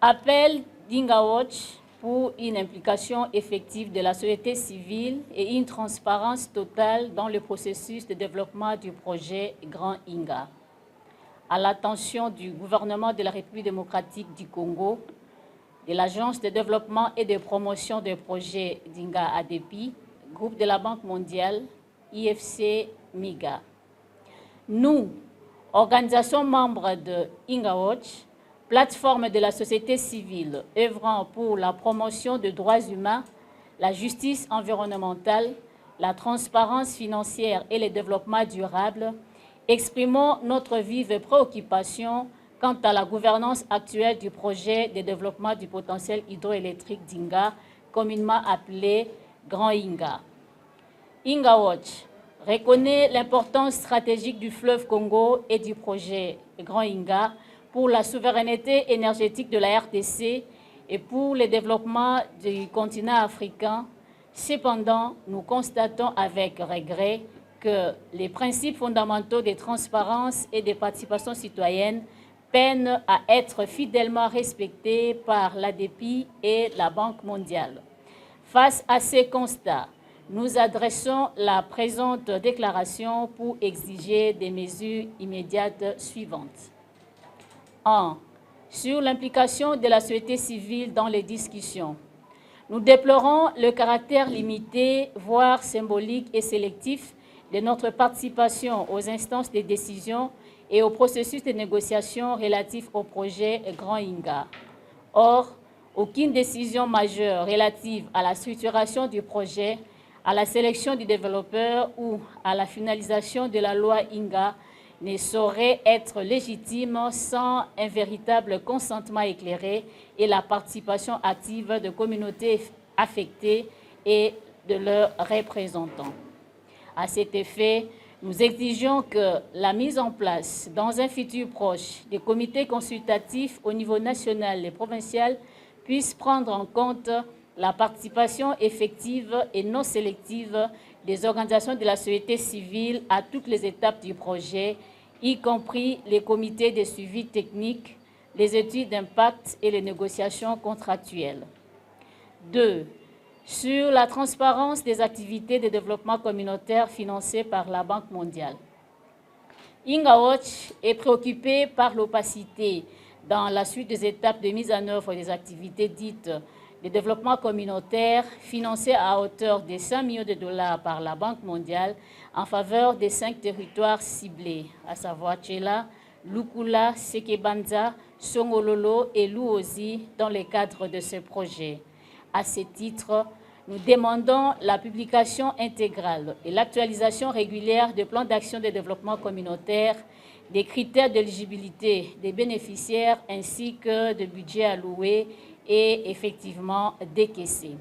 Appel d'Inga Watch pour une implication effective de la société civile et une transparence totale dans le processus de développement du projet Grand Inga. À l'attention du gouvernement de la République démocratique du Congo, de l'Agence de développement et de promotion des projets d'Inga ADEPI, groupe de la Banque mondiale, IFC MIGA. Nous, organisation membre de Inga Watch, plateforme de la société civile œuvrant pour la promotion des droits humains, la justice environnementale, la transparence financière et le développement durable, exprimons notre vive préoccupation quant à la gouvernance actuelle du projet de développement du potentiel hydroélectrique d'Inga, communément appelé Grand Inga. Inga Watch reconnaît l'importance stratégique du fleuve Congo et du projet Grand Inga pour la souveraineté énergétique de la RDC et pour le développement du continent africain. Cependant, nous constatons avec regret que les principes fondamentaux de transparence et de participation citoyenne peinent à être fidèlement respectés par l'ADEPI et la Banque mondiale. Face à ces constats, nous adressons la présente déclaration pour exiger des mesures immédiates suivantes. 1. Sur l'implication de la société civile dans les discussions. Nous déplorons le caractère limité, voire symbolique et sélectif de notre participation aux instances de décision et au processus de négociation relatif au projet Grand Inga. Or, aucune décision majeure relative à la structuration du projet, à la sélection du développeur ou à la finalisation de la loi Inga ne saurait être légitime sans un véritable consentement éclairé et la participation active de communautés affectées et de leurs représentants. À cet effet, nous exigeons que la mise en place, dans un futur proche, des comités consultatifs au niveau national et provincial puissent prendre en compte la participation effective et non sélective des organisations de la société civile à toutes les étapes du projet, y compris les comités de suivi technique, les études d'impact et les négociations contractuelles. 2. Sur la transparence des activités de développement communautaire financées par la Banque mondiale. Inga Watch est préoccupé par l'opacité dans la suite des étapes de mise en œuvre des activités dites de développement communautaire financées à hauteur de 5 millions de dollars par la Banque mondiale en faveur des 5 territoires ciblés, à savoir Tchela, Lukula, Sekebanza, Songololo et Luozi dans le cadre de ce projet. À ce titre, nous demandons la publication intégrale et l'actualisation régulière des plans d'action de développement communautaire, des critères d'éligibilité des bénéficiaires ainsi que de budget alloué et effectivement décaissé.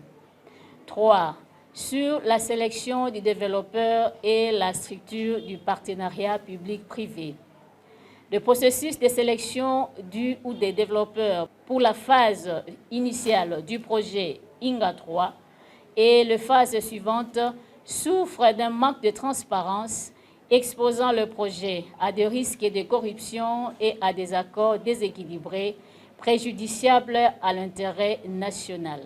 3. Sur la sélection du développeur et la structure du partenariat public-privé. Le processus de sélection du ou des développeurs pour la phase initiale du projet Inga 3 et la phase suivante souffrent d'un manque de transparence, exposant le projet à des risques de corruption et à des accords déséquilibrés, préjudiciables à l'intérêt national.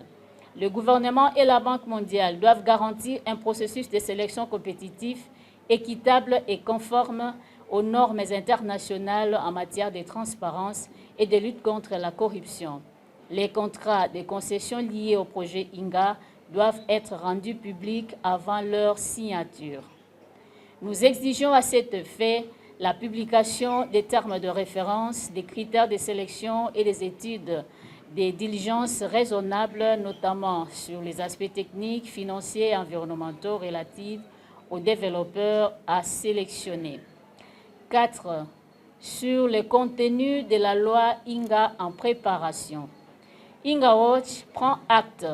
Le gouvernement et la Banque mondiale doivent garantir un processus de sélection compétitif, équitable et conforme aux normes internationales en matière de transparence et de lutte contre la corruption. Les contrats de concession liés au projet Inga doivent être rendus publics avant leur signature. Nous exigeons à cet effet la publication des termes de référence, des critères de sélection et des études des diligences raisonnables, notamment sur les aspects techniques, financiers et environnementaux relatifs aux développeurs à sélectionner. 4. Sur le contenu de la loi Inga en préparation. Inga Watch prend acte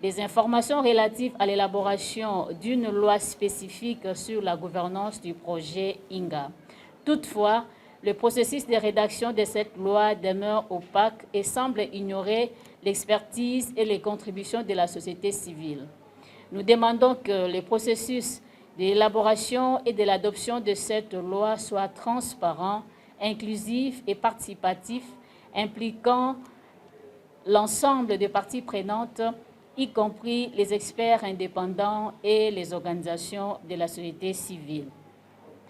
des informations relatives à l'élaboration d'une loi spécifique sur la gouvernance du projet Inga. Toutefois, le processus de rédaction de cette loi demeure opaque et semble ignorer l'expertise et les contributions de la société civile. Nous demandons que le processus d'élaboration et de l'adoption de cette loi soit transparent, inclusif et participatif, impliquant l'ensemble des parties prenantes, y compris les experts indépendants et les organisations de la société civile.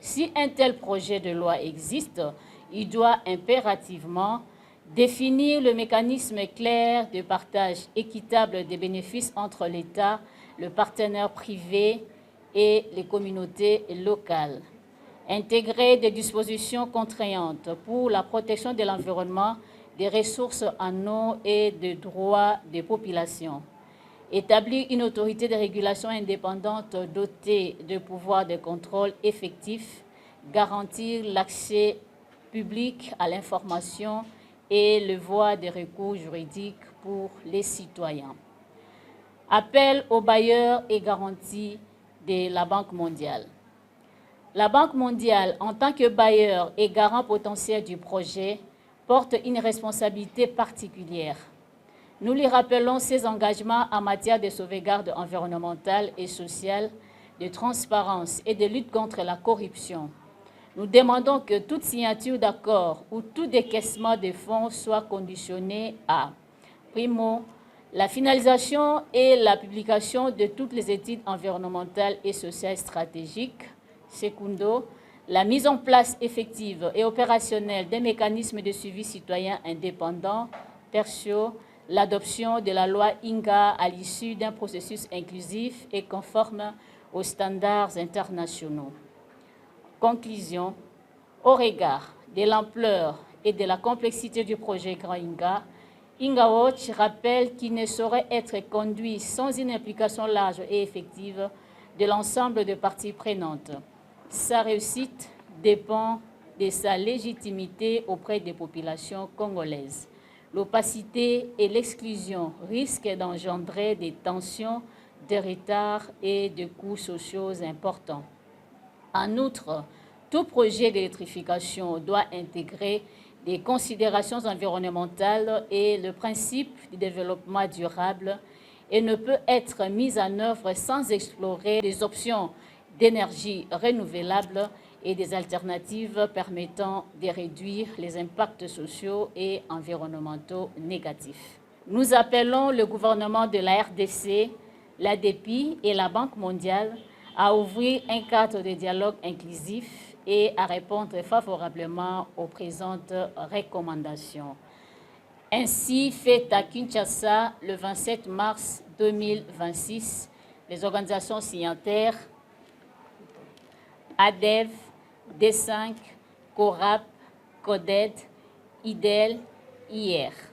Si un tel projet de loi existe, il doit impérativement définir le mécanisme clair de partage équitable des bénéfices entre l'État, le partenaire privé et les communautés locales. Intégrer des dispositions contraignantes pour la protection de l'environnement, des ressources en eau et des droits des populations. Établir une autorité de régulation indépendante dotée de pouvoirs de contrôle effectifs, garantir l'accès public à l'information et le voie de recours juridiques pour les citoyens. Appel aux bailleurs et garantie de la Banque mondiale. La Banque mondiale, en tant que bailleur et garant potentiel du projet, porte une responsabilité particulière. Nous lui rappelons ses engagements en matière de sauvegarde environnementale et sociale, de transparence et de lutte contre la corruption. Nous demandons que toute signature d'accord ou tout décaissement de fonds soit conditionné à, primo, la finalisation et la publication de toutes les études environnementales et sociales stratégiques. Secundo, la mise en place effective et opérationnelle des mécanismes de suivi citoyen indépendants. Tertio, l'adoption de la loi INGA à l'issue d'un processus inclusif et conforme aux standards internationaux. Conclusion, au regard de l'ampleur et de la complexité du projet Grand INGA, INGA Watch rappelle qu'il ne saurait être conduit sans une implication large et effective de l'ensemble des parties prenantes. Sa réussite dépend de sa légitimité auprès des populations congolaises. L'opacité et l'exclusion risquent d'engendrer des tensions, des retards et des coûts sociaux importants. En outre, tout projet d'électrification doit intégrer des considérations environnementales et le principe du développement durable et ne peut être mis en œuvre sans explorer des options d'énergie renouvelable et des alternatives permettant de réduire les impacts sociaux et environnementaux négatifs. Nous appelons le gouvernement de la RDC, l'ADEPI et la Banque mondiale à ouvrir un cadre de dialogue inclusif et à répondre favorablement aux présentes recommandations. Ainsi fait à Kinshasa le 27 mars 2026, les organisations signataires ADEV, D5, CORAP, CODED, IDEL, IR.